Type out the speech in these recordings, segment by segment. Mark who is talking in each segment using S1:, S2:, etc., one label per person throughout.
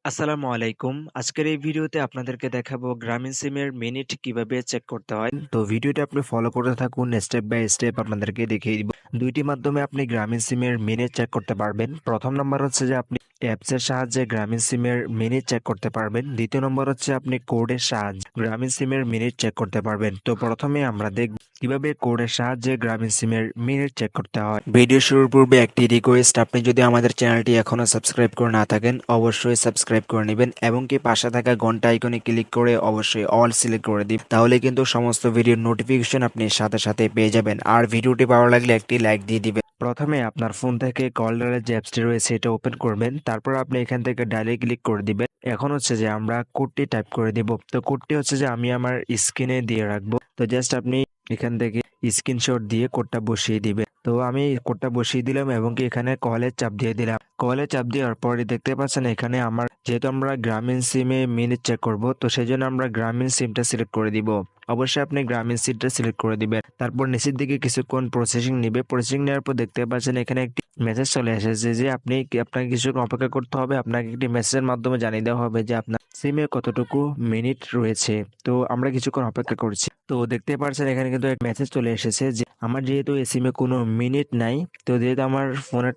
S1: আসসালামু আলাইকুম। আজকের এই ভিডিওতে আপনাদেরকে দেখাবো গ্রামীণ সিমের মিনিট কিভাবে চেক করতে হয়। তো ভিডিওটা আপনি ফলো করতে থাকুন, স্টেপ বাই স্টেপ আপনাদেরকে দেখিয়ে দিব। দুইটি মাধ্যমে আপনি গ্রামীণ সিমের মিনিট চেক করতে পারবেন। প্রথম নম্বর হচ্ছে যে আপনি অ্যাপসের সাহায্যে গ্রামীণ সিমের মিনিট চেক করতে পারবেন। দ্বিতীয় নম্বর হচ্ছে আপনি কোডের সাহায্যে গ্রামীণ সিমের মিনিট চেক করতে পারবেন। তো প্রথমে আমরা দেখব কিভাবে কোডের সাহায্যে গ্রামীণ সিমের মিনিট চেক করতে হয়। ভিডিও শুরুর পূর্বে একটি রিকোয়েস্ট, আপনি যদি আমাদের চ্যানেলটি এখনো সাবস্ক্রাইব করে না থাকেন অবশ্যই সাবস্ক্রাইব করে নেবেন এবং কি পাশে থাকা ঘন্টা আইকনে ক্লিক করে অবশ্যই অল সিলেক্ট করে দিন, তাহলে কিন্তু সমস্ত ভিডিওর নোটিফিকেশন আপনি সাথে সাথে পেয়ে যাবেন। আর ভিডিওটি ভালো লাগলে একটি লাইক দিয়ে দিবেন। প্রথমে আপনার ফোন থেকে কলডারের যে অ্যাপসটি রয়েছে এটা ওপেন করবেন, তারপর আপনি এখান থেকে ডাইলে ক্লিক করে দিবেন। এখন হচ্ছে যে আমরা কোডটি টাইপ করে দিব। তো কোডটি হচ্ছে যে আমি আমার স্ক্রিনে দিয়ে রাখবো। তো জাস্ট আপনি এখান থেকে স্ক্রিনশট দিয়ে কোডটা বসিয়ে দিবেন। তো আমি কোডটা বসিয়ে দিলাম এবং কি এখানে কলের চাপ দিয়ে দিলাম। কলে চাপ দেওয়ার পরে দেখতে পাচ্ছেন এখানে আমার যেহেতু আমরা গ্রামীণ সিমে মিনিট চেক করব, তো সেই জন্য আমরা গ্রামীণ সিমটা সিলেক্ট করে দিব। অবশ্যই আপনি গ্রামীণ সিমটা সিলেক্ট করে দিবেন। তারপর নিচের দিকে কিছুক্ষণ প্রসেসিং নেবে। প্রসেসিং নেওয়ার পর দেখতে পাচ্ছেন এখানে একটি মেসেজ চলে এসেছে যে আপনাকে কিছুক্ষণ অপেক্ষা করতে হবে। আপনাকে একটি মেসেজের মাধ্যমে জানিয়ে দেওয়া হবে যে আপনার সিমে কতটুকু মিনিট রয়েছে। তো আমরা কিছুক্ষণ অপেক্ষা করছি। তো দেখতে পাচ্ছেন এখানে কিন্তু এক মেসেজ চলে এসেছে যে আমার যেহেতু এই সিমে কোনো মিনিট নাই, তো যেহেতু আমার ফোনে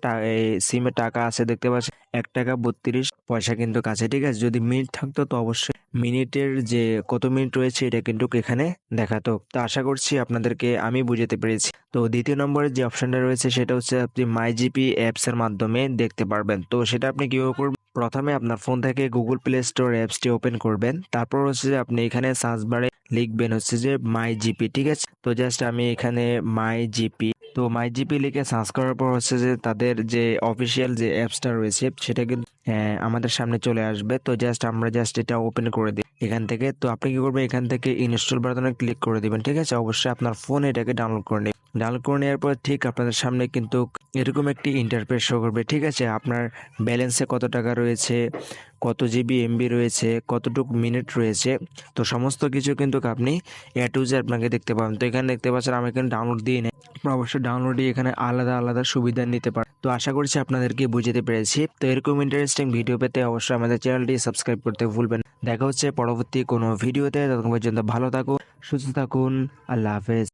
S1: সিমে টাকা আছে, দেখতে পাচ্ছেন 1 টাকা 32 পয়সা কিন্তু কাছে, ঠিক আছে। যদি মিনিট থাকতো তো অবশ্যই মিনিটের যে কত মিনিট রয়েছে এটা কিন্তু এখানে দেখাতো। তো আশা করছি আপনাদেরকে আমি বুঝাতে পেরেছি। তো দ্বিতীয় নম্বরে যে অপশনটা রয়েছে সেটা হচ্ছে আপনি মাই জিপি অ্যাপস এর মাধ্যমে দেখতে পারবেন। তো সেটা আপনি কিভাবে করবেন? প্রথমে আপনার ফোন থেকে গুগল প্লে স্টোর অ্যাপসটি ওপেন করবেন। তারপর হচ্ছে যে আপনি এখানে সার্চ বারে লিখবেন হচ্ছে যে মাই জিপি, ঠিক আছে। তো জাস্ট আমি এখানে মাই জিপি, তো মাই জিপি লিখে সার্চ করার পর হচ্ছে যে তাদের যে অফিসিয়াল যে অ্যাপসটা রয়েছে সেটা কিন্তু আমাদের সামনে চলে আসবে। তো আমরা জাস্ট এটা ওপেন করে দিই এখান থেকে। তো আপনি কি করবেন, এখান থেকে ইনস্টল বাটনে ক্লিক করে দিবেন, ঠিক আছে। অবশ্যই আপনার ফোনে এটাকে ডাউনলোড করে নিন। ডাউনলোড করে নেওয়ার পর ঠিক আপনাদের সামনে কিন্তু এরকম একটি ইন্টারফেস শো করবে, ঠিক আছে। আপনার ব্যালেন্সে কত টাকা রয়েছে, কত জিবি এমবি রয়েছে, কতটুকু মিনিট রয়েছে, তো সমস্ত কিছু কিন্তু আপনি এ টু জেড আপনাকে দেখতে পাবেন। তো এখানে দেখতে পাচ্ছেন আমি এখানে ডাউনলোড দিয়ে নেই। আপনারা অবশ্যই ডাউনলোডে এখানে আলাদা আলাদা সুবিধা নিতে পারেন। তো আশা করছি আপনাদেরকে বুঝতে পেরেছি। তো এরকম ইন্টারেস্টিং ভিডিও পেতে অবশ্যই আমাদের চ্যানেলটি সাবস্ক্রাইব করতে ভুলবেন না। দেখা হচ্ছে পরবর্তী কোনো ভিডিওতে। ততক্ষণ পর্যন্ত ভালো থাকুন, সুস্থ থাকুন। আল্লাহ হাফেজ।